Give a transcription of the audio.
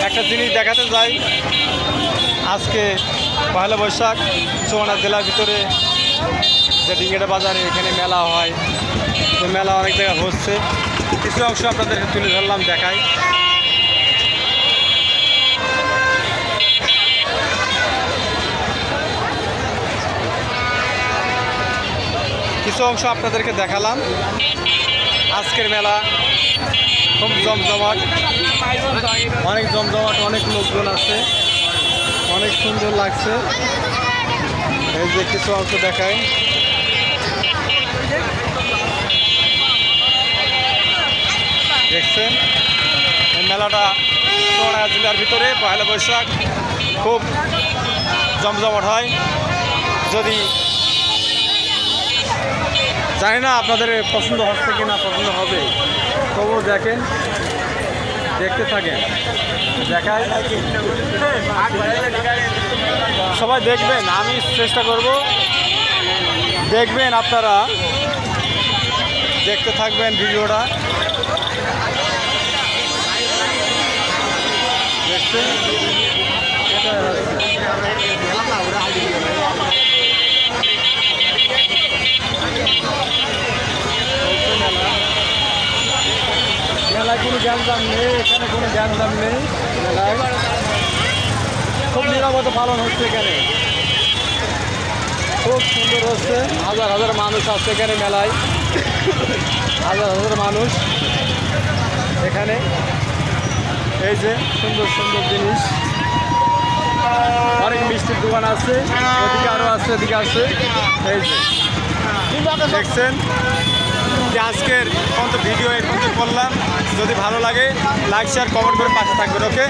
একটা জিনিস দেখাতে যাই, আজকে পয়লা বৈশাখ চুয়াডাঙ্গা জেলার ভিতরে যে ডিঙ্গেটা বাজারে এখানে মেলা হয়, তো মেলা অনেক জায়গায় হচ্ছে, কিছু অংশ আপনাদেরকে তুলে ধরলাম, দেখাই। কিছু অংশ আপনাদেরকে দেখালাম। আজকের মেলা খুব জমজমাট, অনেক জমজমাট, অনেক লোকজন আছে, অনেক সুন্দর লাগছে। এই যে কিছু অংশ দেখায়, দেখছেন এই মেলাটা চুয়াডাঙ্গা জেলার ভিতরে পয়লা বৈশাখ খুব জমজমাট হয়। যদি জানি না আপনাদের পছন্দ হচ্ছে কি না, পছন্দ হবে, তবুও দেখেন, দেখতে থাকেন, দেখায় সবাই দেখবেন, আমি চেষ্টা করব, দেখবেন আপনারা, দেখতে থাকবেন ভিডিওটা, দেখছেন মেলায় কোনো গ্যাঞ্জাম নেই, এখানে কোনো গ্যাঞ্জাম নেই। মেলায় খুব নিরাপদে পালন হচ্ছে, এখানে খুব সুন্দর হচ্ছে। হাজার হাজার মানুষ আসছে এখানে মেলায়, হাজার হাজার মানুষ এখানে। এই যে সুন্দর সুন্দর জিনিস, অনেক মিষ্টির দোকান আছে, এদিকে আরও আছে, এদিকে আছে। এই যে দেখছেন যে আজকের ভিডিও এই পর্যন্ত করলাম। যদি ভালো লাগে লাইক শেয়ার কমেন্ট করে পাশে থাকবেন। ওকে।